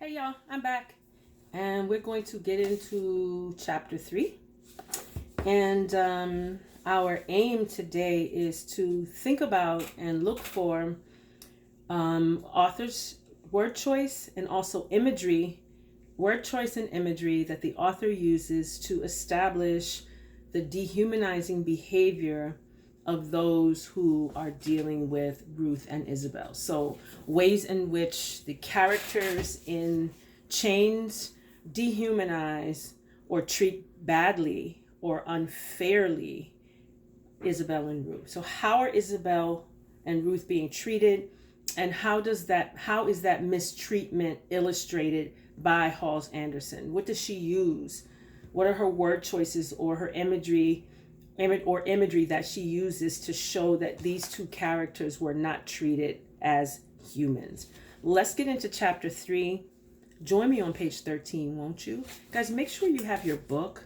Hey y'all, I'm back. And we're going to get into chapter 3. And our aim today is to think about and look for author's word choice and also imagery, word choice and imagery that the author uses to establish the dehumanizing behavior of those who are dealing with Ruth and Isabel. So ways in which the characters in chains dehumanize or treat badly or unfairly Isabel and Ruth. So how are Isabel and Ruth being treated, and how is that mistreatment illustrated by Halls Anderson? What does she use? What are her word choices or her imagery that she uses to show that these two characters were not treated as humans? Let's get into chapter 3. Join me on page 13, won't you? Guys, make sure you have your book.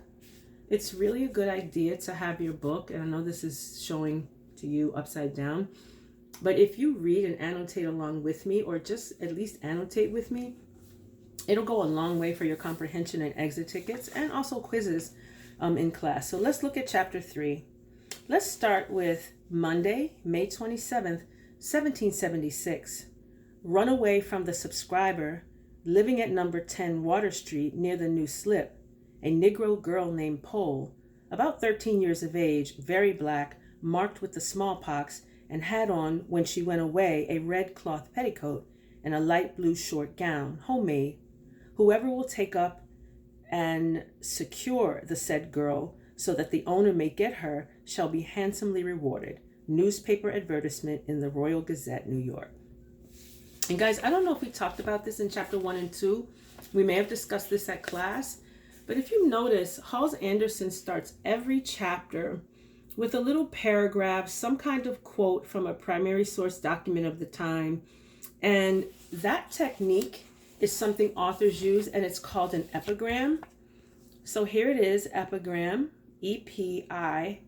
It's really a good idea to have your book, and I know this is showing to you upside down, but if you read and annotate along with me, or just at least annotate with me, it'll go a long way for your comprehension and exit tickets and also quizzes in class. So let's look at chapter 3. Let's start with Monday, May 27th, 1776. Runaway from the subscriber, living at number 10 Water Street near the New Slip, a Negro girl named Pole, about 13 years of age, very black, marked with the smallpox, and had on, when she went away, a red cloth petticoat and a light blue short gown, homemade. Whoever will take up and secure the said girl so that the owner may get her shall be handsomely rewarded. Newspaper advertisement in the Royal Gazette, New York. And guys, I don't know if we talked about this in chapter 1 and 2. We may have discussed this at class. But if you notice, Halls Anderson starts every chapter with a little paragraph, some kind of quote from a primary source document of the time. And that technique is something authors use, and it's called an epigram. So here it is, epigram, E-P-I-G-R-A-M,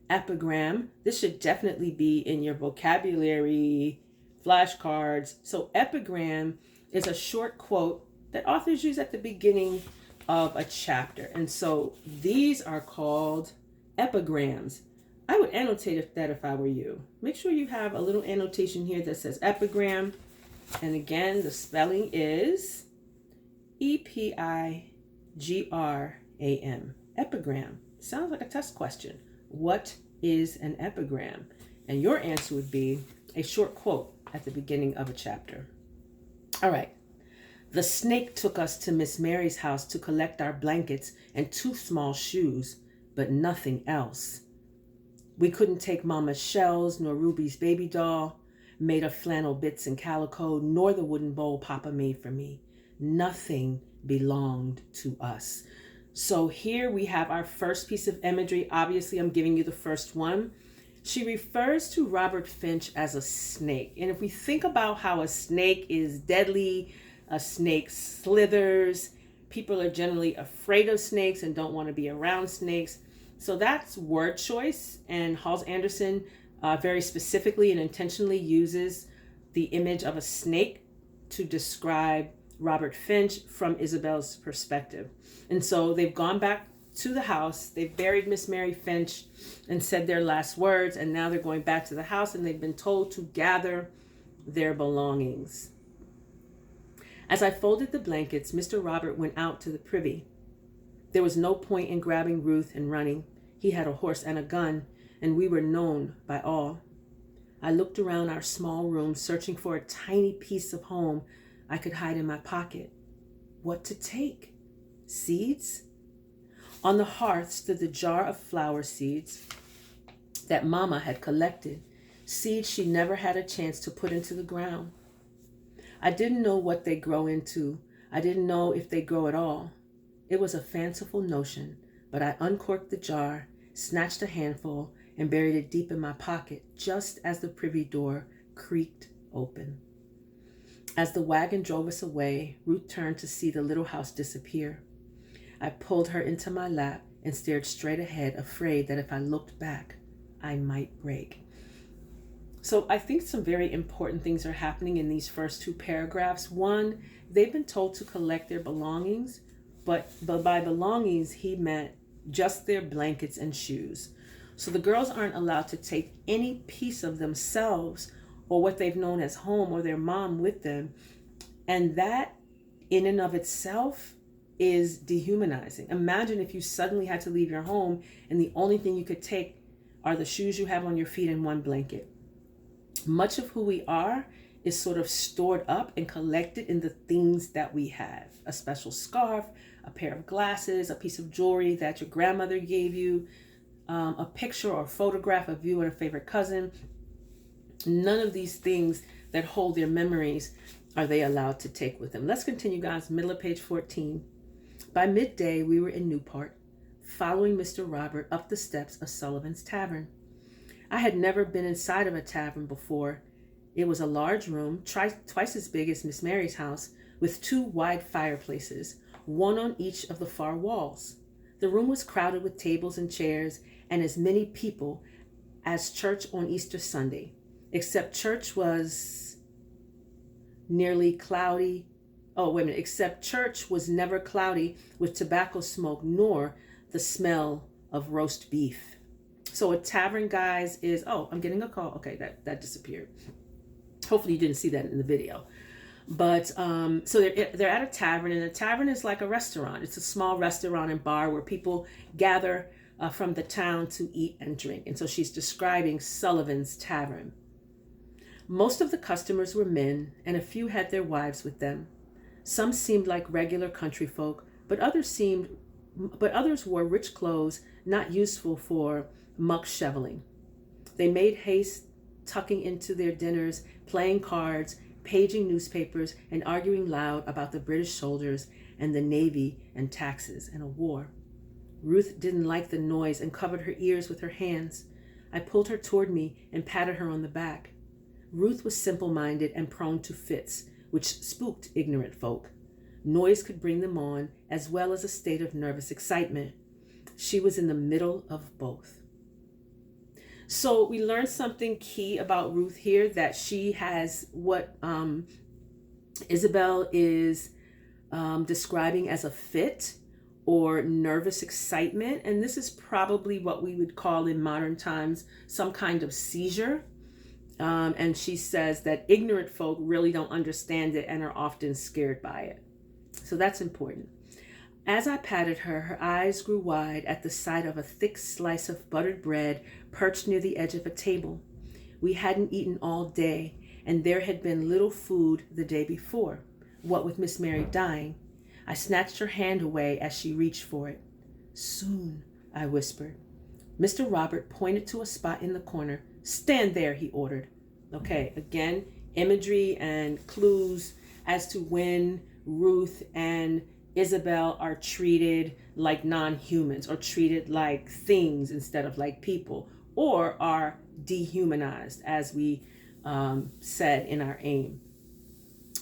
epigram. This should definitely be in your vocabulary flashcards. So epigram is a short quote that authors use at the beginning of a chapter. And so these are called epigrams. I would annotate that if I were you. Make sure you have a little annotation here that says epigram. And again, the spelling is E-P-I-G-R-A-M. Epigram. Sounds like a test question. What is an epigram? And your answer would be a short quote at the beginning of a chapter. All right. The snake took us to Miss Mary's house to collect our blankets and 2 small shoes, but nothing else. We couldn't take Mama's shells, nor Ruby's baby doll, made of flannel bits and calico, nor the wooden bowl Papa made for me. Nothing belonged to us. So here we have our first piece of imagery. Obviously, I'm giving you the first one. She refers to Robert Finch as a snake. And if we think about how a snake is deadly, a snake slithers, people are generally afraid of snakes and don't want to be around snakes. So that's word choice. And Halls Anderson very specifically and intentionally uses the image of a snake to describe Robert Finch from Isabel's perspective. And so they've gone back to the house, they've buried Miss Mary Finch and said their last words, and now they're going back to the house and they've been told to gather their belongings. As I folded the blankets, Mr. Robert went out to the privy. There was no point in grabbing Ruth and running. He had a horse and a gun, and we were known by all. I looked around our small room, searching for a tiny piece of home I could hide in my pocket. What to take? Seeds? On the hearth stood the jar of flower seeds that Mama had collected, seeds she never had a chance to put into the ground. I didn't know what they grow into. I didn't know if they grow at all. It was a fanciful notion, but I uncorked the jar, snatched a handful, and buried it deep in my pocket just as the privy door creaked open. As the wagon drove us away, Ruth turned to see the little house disappear. I pulled her into my lap and stared straight ahead, afraid that if I looked back, I might break. So I think some very important things are happening in these first two paragraphs. One, they've been told to collect their belongings, but by belongings, he meant just their blankets and shoes. So the girls aren't allowed to take any piece of themselves or what they've known as home or their mom with them. And that in and of itself is dehumanizing. Imagine if you suddenly had to leave your home and the only thing you could take are the shoes you have on your feet and one blanket. Much of who we are is sort of stored up and collected in the things that we have. A special scarf, a pair of glasses, a piece of jewelry that your grandmother gave you, a picture or photograph of you and a favorite cousin. None of these things that hold their memories are they allowed to take with them. Let's continue, guys. Middle of page 14. By midday, we were in Newport, following Mr. Robert up the steps of Sullivan's Tavern. I had never been inside of a tavern before. It was a large room, twice as big as Miss Mary's house, with two wide fireplaces, one on each of the far walls. The room was crowded with tables and chairs and as many people as church on Easter Sunday, except church was nearly cloudy. Except church was never cloudy with tobacco smoke nor the smell of roast beef. So a tavern, guys, is, I'm getting a call. Okay, that disappeared. Hopefully you didn't see that in the video. But so they're at a tavern, and a tavern is like a restaurant. It's a small restaurant and bar where people gather from the town to eat and drink. And so she's describing Sullivan's Tavern. Most of the customers were men, and a few had their wives with them. Some seemed like regular country folk, but others wore rich clothes not useful for muck shoveling. They made haste, tucking into their dinners, playing cards, paging newspapers, and arguing loud about the British soldiers and the Navy and taxes and a war. Ruth didn't like the noise and covered her ears with her hands. I pulled her toward me and patted her on the back. Ruth was simple-minded and prone to fits, which spooked ignorant folk. Noise could bring them on, as well as a state of nervous excitement. She was in the middle of both. So we learned something key about Ruth here, that she has what Isabel is describing as a fit or nervous excitement. And this is probably what we would call in modern times some kind of seizure. And she says that ignorant folk really don't understand it and are often scared by it. So that's important. As I patted her, her eyes grew wide at the sight of a thick slice of buttered bread perched near the edge of a table. We hadn't eaten all day, and there had been little food the day before, what with Miss Mary dying. I snatched her hand away as she reached for it. Soon, I whispered. Mr. Robert pointed to a spot in the corner. Stand there, he ordered. Okay, again, imagery and clues as to when Ruth and Isabel are treated like non-humans or treated like things instead of like people, or are dehumanized, as we said in our aim.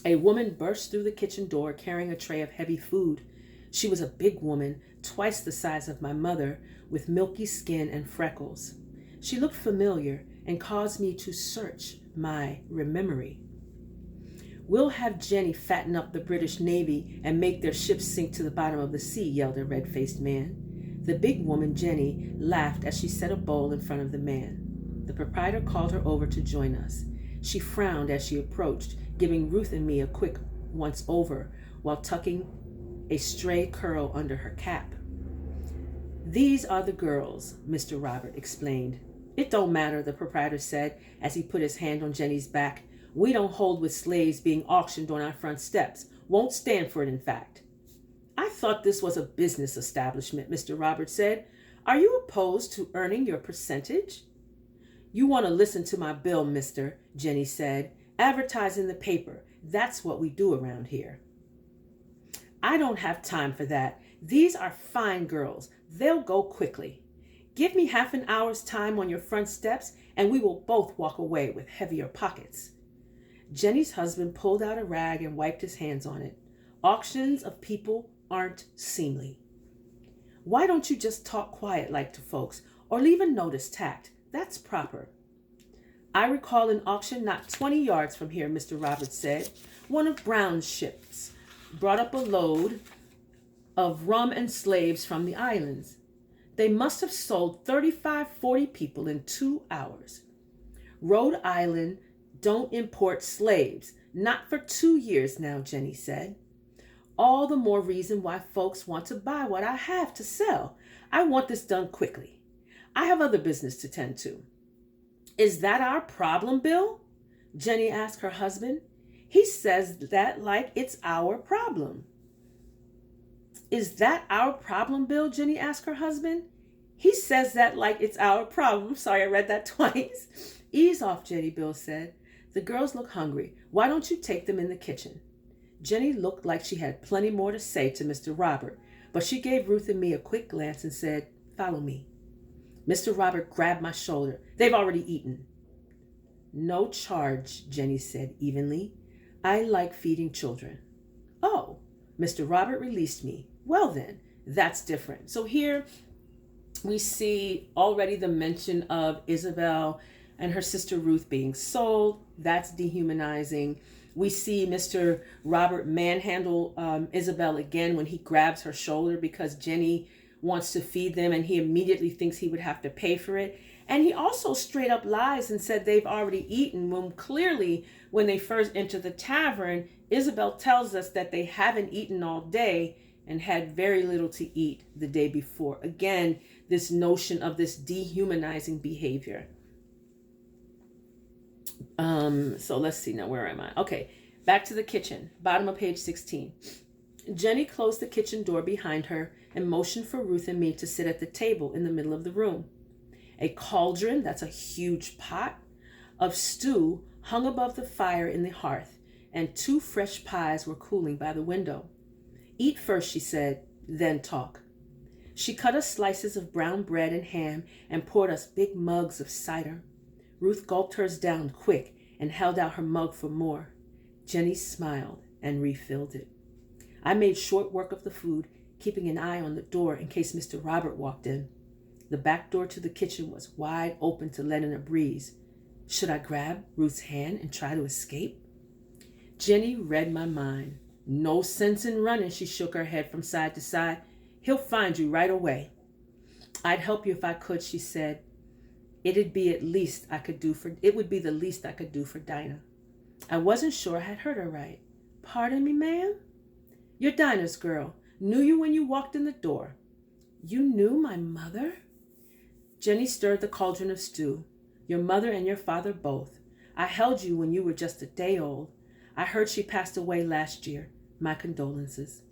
A woman burst through the kitchen door carrying a tray of heavy food. She was a big woman, twice the size of my mother, with milky skin and freckles. She looked familiar and caused me to search my memory. We'll have Jenny fatten up the British Navy and make their ships sink to the bottom of the sea, yelled a red-faced man. The big woman, Jenny, laughed as she set a bowl in front of the man. The proprietor called her over to join us. She frowned as she approached, giving Ruth and me a quick once-over while tucking a stray curl under her cap. These are the girls, Mr. Robert explained. It don't matter, the proprietor said as he put his hand on Jenny's back. We don't hold with slaves being auctioned on our front steps. Won't stand for it, in fact. I thought this was a business establishment, Mr. Roberts said. Are you opposed to earning your percentage? You want to listen to my bill, mister, Jenny said. Advertise in the paper. That's what we do around here. I don't have time for that. These are fine girls. They'll go quickly. Give me half an hour's time on your front steps, and we will both walk away with heavier pockets. Jenny's husband pulled out a rag and wiped his hands on it. Auctions of people aren't seemly. Why don't you just talk quiet like to folks, or leave a notice tacked? That's proper. I recall an auction not 20 yards from here, Mr. Roberts said. One of Brown's ships brought up a load of rum and slaves from the islands. They must have sold 35, 40 people in 2 hours. Rhode Island don't import slaves, not for 2 years now, Jenny said. All the more reason why folks want to buy what I have to sell. I want this done quickly. I have other business to tend to. Is that our problem, Bill? Jenny asked her husband. He says that like it's our problem. Is that our problem, Bill? Jenny asked her husband. He says that like it's our problem. Sorry, I read that twice. Ease off, Jenny, Bill said. The girls look hungry. Why don't you take them in the kitchen? Jenny looked like she had plenty more to say to Mr. Robert, but she gave Ruth and me a quick glance and said, "Follow me." Mr. Robert grabbed my shoulder. They've already eaten. No charge, Jenny said evenly. I like feeding children. Oh, Mr. Robert released me. Well then, that's different. So here we see already the mention of Isabel and her sister Ruth being sold. That's dehumanizing. We see Mr. Robert manhandle Isabel again when he grabs her shoulder because Jenny wants to feed them and he immediately thinks he would have to pay for it. And he also straight up lies and said they've already eaten when clearly when they first enter the tavern, Isabel tells us that they haven't eaten all day and had very little to eat the day before. Again, this notion of this dehumanizing behavior. So let's see now, where am I? Okay, back to the kitchen, bottom of page 16. Jenny closed the kitchen door behind her and motioned for Ruth and me to sit at the table in the middle of the room. A cauldron, that's a huge pot, of stew hung above the fire in the hearth, and 2 fresh pies were cooling by the window. Eat first, she said, then talk. She cut us slices of brown bread and ham and poured us big mugs of cider. Ruth gulped hers down quick and held out her mug for more. Jenny smiled and refilled it. I made short work of the food, keeping an eye on the door in case Mr. Robert walked in. The back door to the kitchen was wide open to let in a breeze. Should I grab Ruth's hand and try to escape? Jenny read my mind. No sense in running, she shook her head from side to side. He'll find you right away. I'd help you if I could, she said. It would be the least I could do for Dinah. I wasn't sure I had heard her right. Pardon me, ma'am? You're Dinah's girl. Knew you when you walked in the door. You knew my mother? Jenny stirred the cauldron of stew. Your mother and your father both. I held you when you were just a day old. I heard she passed away last year. My condolences.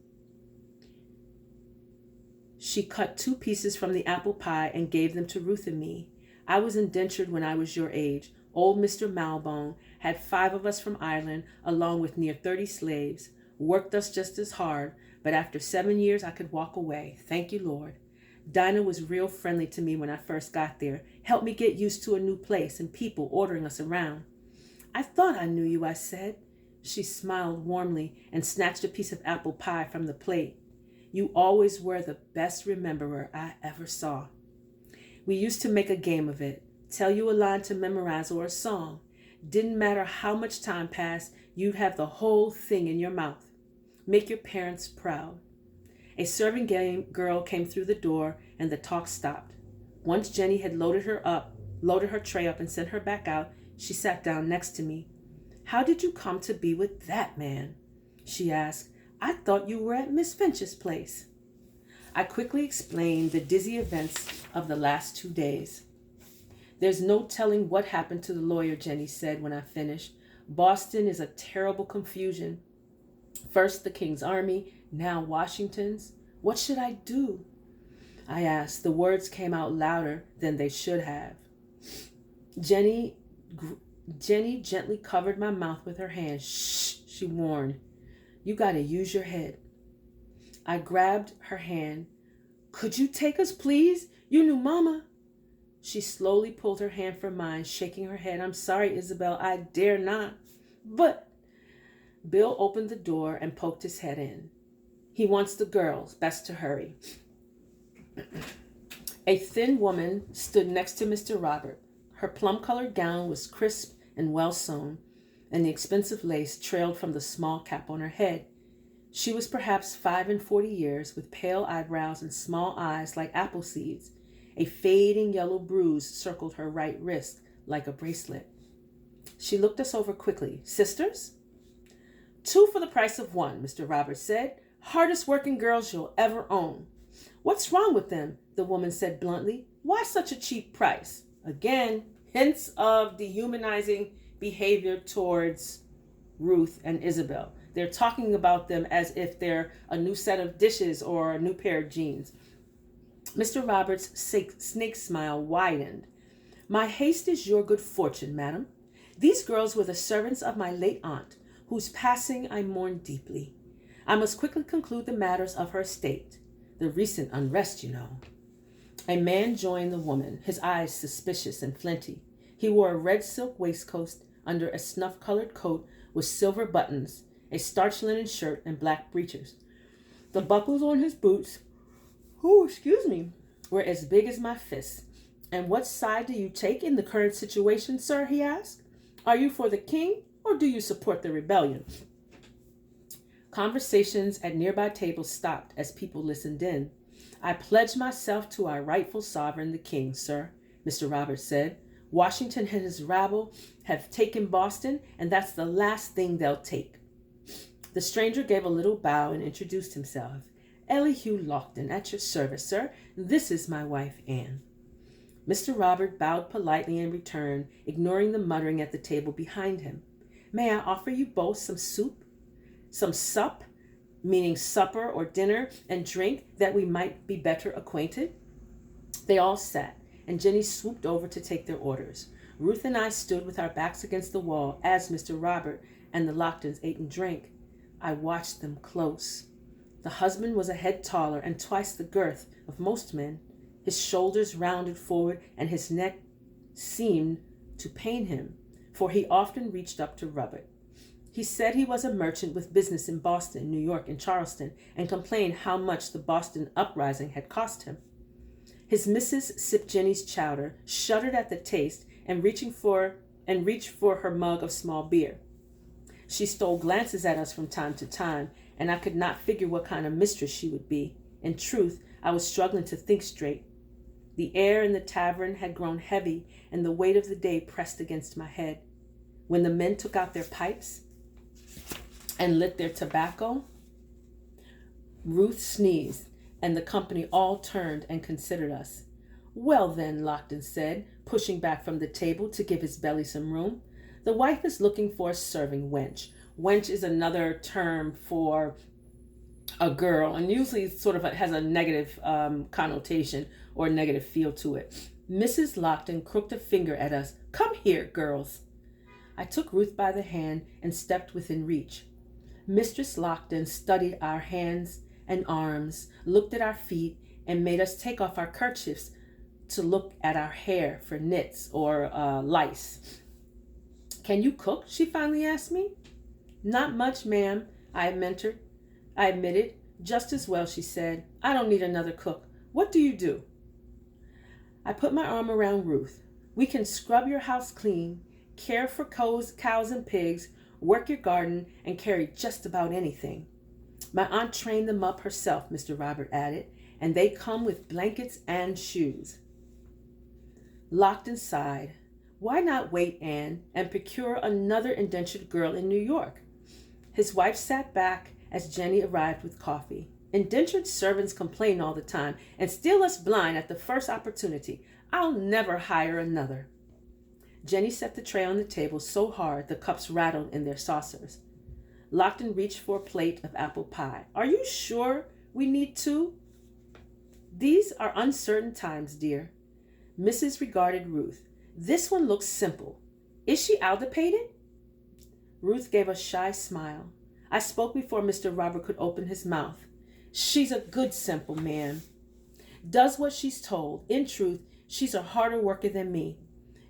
She cut 2 pieces from the apple pie and gave them to Ruth and me. I was indentured when I was your age. Old Mr. Malbone had 5 of us from Ireland, along with near 30 slaves. Worked us just as hard, but after 7 years I could walk away. Thank you, Lord. Dinah was real friendly to me when I first got there. Helped me get used to a new place and people ordering us around. I thought I knew you, I said. She smiled warmly and snatched a piece of apple pie from the plate. You always were the best rememberer I ever saw. We used to make a game of it. Tell you a line to memorize or a song. Didn't matter how much time passed, you'd have the whole thing in your mouth. Make your parents proud. A serving girl came through the door and the talk stopped. Once Jenny had loaded her tray up and sent her back out, she sat down next to me. How did you come to be with that man? She asked. I thought you were at Miss Finch's place. I quickly explained the dizzy events of the last 2 days. There's no telling what happened to the lawyer, Jenny said when I finished. Boston is a terrible confusion. First the King's Army, now Washington's. What should I do? I asked. The words came out louder than they should have. Jenny gently covered my mouth with her hand. Shh, she warned. You gotta use your head. I grabbed her hand. Could you take us, please? You knew Mama. She slowly pulled her hand from mine, shaking her head. I'm sorry, Isabel, I dare not. But Bill opened the door and poked his head in. He wants the girls. Best to hurry. A thin woman stood next to Mr. Robert. Her plum-colored gown was crisp and well-sewn, and the expensive lace trailed from the small cap on her head. She was perhaps 45 with pale eyebrows and small eyes like apple seeds. A fading yellow bruise circled her right wrist like a bracelet. She looked us over quickly. Sisters? 2 for the price of 1, Mr. Roberts said. Hardest working girls you'll ever own. What's wrong with them? The woman said bluntly. Why such a cheap price? Again, hints of dehumanizing behavior towards Ruth and Isabel. They're talking about them as if they're a new set of dishes or a new pair of jeans. Mr. Roberts' snake smile widened. My haste is your good fortune, madam. These girls were the servants of my late aunt, whose passing I mourn deeply. I must quickly conclude the matters of her estate. The recent unrest, you know. A man joined the woman, his eyes suspicious and flinty. He wore a red silk waistcoat under a snuff-colored coat with silver buttons, a starched linen shirt, and black breeches. The buckles on his boots, were as big as my fists. And what side do you take in the current situation, sir? He asked. Are you for the king, or do you support the rebellion? Conversations at nearby tables stopped as people listened in. I pledge myself to our rightful sovereign, the king, sir, Mr. Roberts said. Washington and his rabble have taken Boston, and that's the last thing they'll take. The stranger gave a little bow and introduced himself. Elihu Lockton, at your service, sir. This is my wife, Anne. Mr. Robert bowed politely in return, ignoring the muttering at the table behind him. May I offer you both some soup? Some sup, meaning supper or dinner, and drink, that we might be better acquainted? They all sat, and Jenny swooped over to take their orders. Ruth and I stood with our backs against the wall as Mr. Robert and the Locktons ate and drank. I watched them close. The husband was a head taller and twice the girth of most men. His shoulders rounded forward, and his neck seemed to pain him, for he often reached up to rub it. He said he was a merchant with business in Boston, New York, and Charleston, and complained how much the Boston uprising had cost him. His missus sipped Jenny's chowder, shuddered at the taste, and reached for her mug of small beer. She stole glances at us from time to time, and I could not figure what kind of mistress she would be. In truth, I was struggling to think straight. The air in the tavern had grown heavy, and the weight of the day pressed against my head. When the men took out their pipes and lit their tobacco, Ruth sneezed, and the company all turned and considered us. Well then, Lockton said, pushing back from the table to give his belly some room, the wife is looking for a serving wench. Wench is another term for a girl, and usually sort of has a negative connotation or negative feel to it. Mrs. Lockton crooked a finger at us. Come here, girls. I took Ruth by the hand and stepped within reach. Mistress Lockton studied our hands and arms, looked at our feet, and made us take off our kerchiefs to look at our hair for nits or lice. Can you cook? She finally asked me. Not much, ma'am, I admitted. Just as well, she said. I don't need another cook. What do you do? I put my arm around Ruth. We can scrub your house clean, care for cows and pigs, work your garden, and carry just about anything. My aunt trained them up herself, Mr. Robert added, and they come with blankets and shoes. Lockton sighed. Why not wait, Anne, and procure another indentured girl in New York? His wife sat back as Jenny arrived with coffee. Indentured servants complain all the time and steal us blind at the first opportunity. I'll never hire another. Jenny set the tray on the table so hard the cups rattled in their saucers. Lockton reached for a plate of apple pie. Are you sure we need 2? These are uncertain times, dear. Mrs. regarded Ruth. This one looks simple. Is she aldipated? Ruth gave a shy smile. I spoke before Mr. Robert could open his mouth. She's a good, simple man. Does what she's told. In truth, she's a harder worker than me.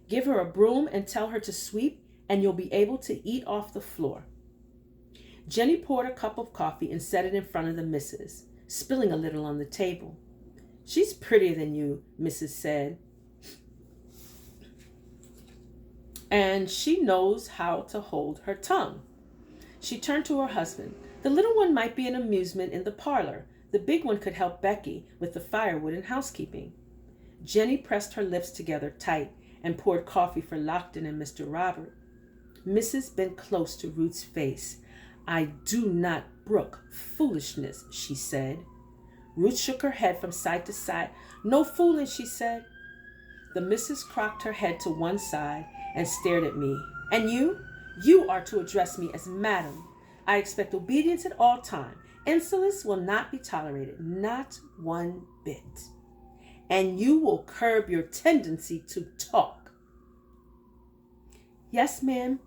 Give her a broom and tell her to sweep, and you'll be able to eat off the floor. Jenny poured a cup of coffee and set it in front of the missus, spilling a little on the table. She's prettier than you, Mrs. said. and she knows how to hold her tongue. She turned to her husband. The little one might be an amusement in the parlor. The big one could help Becky with the firewood and housekeeping. Jenny pressed her lips together tight and poured coffee for Lockton and Mr. Robert. Mrs. bent close to Ruth's face. I do not brook foolishness, she said. Ruth shook her head from side to side. No fooling, she said. The missus cocked her head to one side and stared at me. And you? You are to address me as madam. I expect obedience at all times. Insolence will not be tolerated, not one bit. And you will curb your tendency to talk. Yes, madam,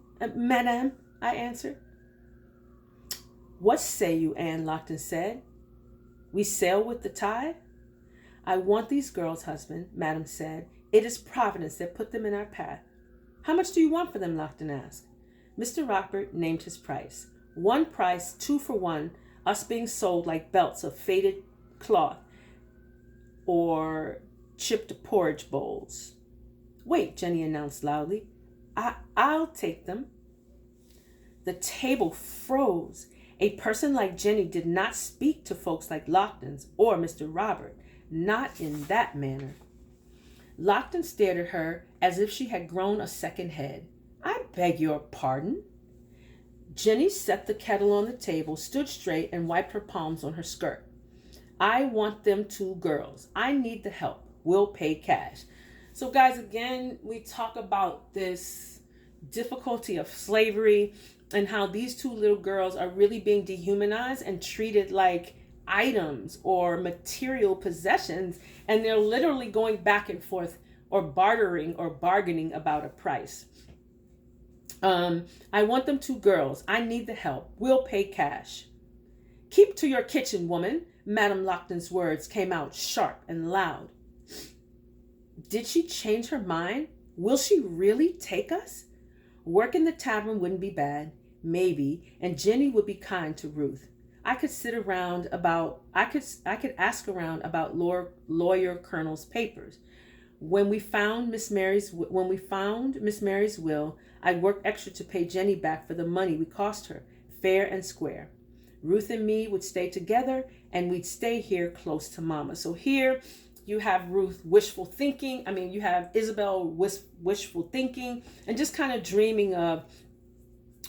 I answered. What say you, Anne? Lockton said. We sail with the tide? I want these girls, husband, madam said. It is Providence that put them in our path. How much do you want for them? Lockton asked. Mr. Robert named his price. One price, 2 for 1, us being sold like belts of faded cloth or chipped porridge bowls. Wait, Jenny announced loudly. I'll take them. The table froze. A person like Jenny did not speak to folks like Lockton's or Mr. Robert, not in that manner. Lockton stared at her as if she had grown a second head. I beg your pardon. Jenny set the kettle on the table, stood straight, and wiped her palms on her skirt. I want them 2 girls. I need the help. We'll pay cash. So guys, again, we talk about this difficulty of slavery and how these 2 little girls are really being dehumanized and treated like items or material possessions, and they're literally going back and forth or bartering or bargaining about a price. I want them 2 girls. I need the help. We'll pay cash. Keep to your kitchen, woman. Madam Lockton's words came out sharp and loud. Did she change her mind? Will she really take us? Work in the tavern wouldn't be bad, maybe, and Jenny would be kind to Ruth. I could ask around about lawyer Colonel's papers. When we found Miss Mary's will, I worked extra to pay Jenny back for the money we cost her, fair and square. Ruth and me would stay together, and we'd stay here close to Mama. So here you have Ruth wishful thinking. You have Isabel wishful thinking and just kind of dreaming of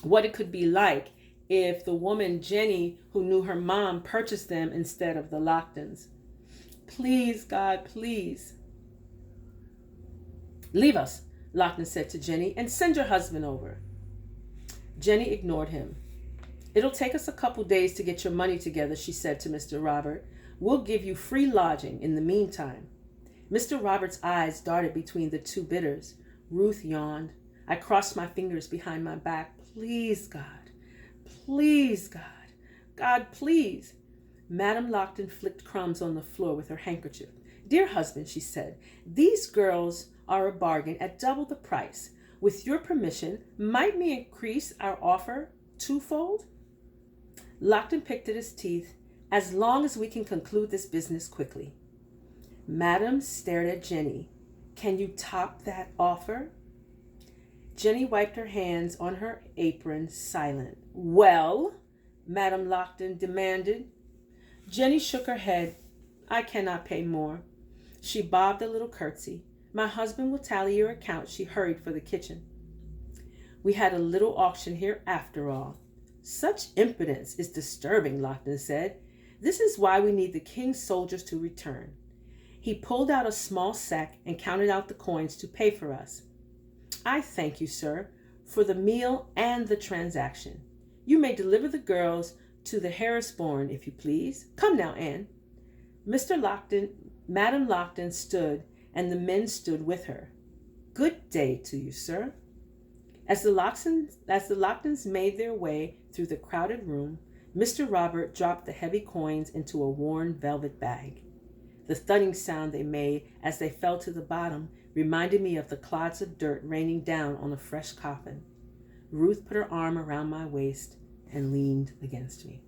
what it could be like if the woman Jenny, who knew her mom, purchased them instead of the Locktons. Please, God, please. Leave us, Lockton said to Jenny, and send your husband over. Jenny ignored him. It'll take us a couple days to get your money together, she said to Mr. Robert. We'll give you free lodging in the meantime. Mr. Robert's eyes darted between the 2 bidders. Ruth yawned. I crossed my fingers behind my back. Please, God. Please, God. God, please. Madam Lockton flicked crumbs on the floor with her handkerchief. Dear husband, she said, these girls are a bargain at double the price. With your permission, might we increase our offer 2-fold? Lockton picked at his teeth. As long as we can conclude this business quickly. Madam stared at Jenny. Can you top that offer? Jenny wiped her hands on her apron, silent. Well, Madam Lockton demanded. Jenny shook her head. I cannot pay more. She bobbed a little curtsy. My husband will tally your account. She hurried for the kitchen. We had a little auction here after all. Such impudence is disturbing, Lockton said. This is why we need the king's soldiers to return. He pulled out a small sack and counted out the coins to pay for us. I thank you, sir, for the meal and the transaction. You may deliver the girls to the Harrisbourne, if you please. Come now, Anne. Madam Lockton stood, and the men stood with her. Good day to you, sir. As the Locktons made their way through the crowded room, Mr. Robert dropped the heavy coins into a worn velvet bag. The thudding sound they made as they fell to the bottom reminded me of the clods of dirt raining down on a fresh coffin. Ruth put her arm around my waist and leaned against me.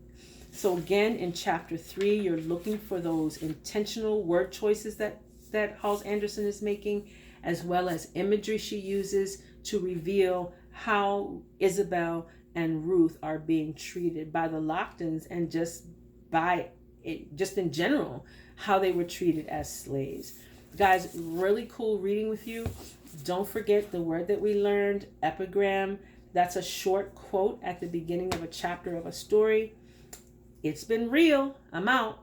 So again, in chapter 3, you're looking for those intentional word choices that Halls Anderson is making, as well as imagery she uses to reveal how Isabel and Ruth are being treated by the Locktons, and just by it, just in general, how they were treated as slaves. Guys, really cool reading with you. Don't forget the word that we learned, epigram. That's a short quote at the beginning of a chapter of a story. It's been real. I'm out.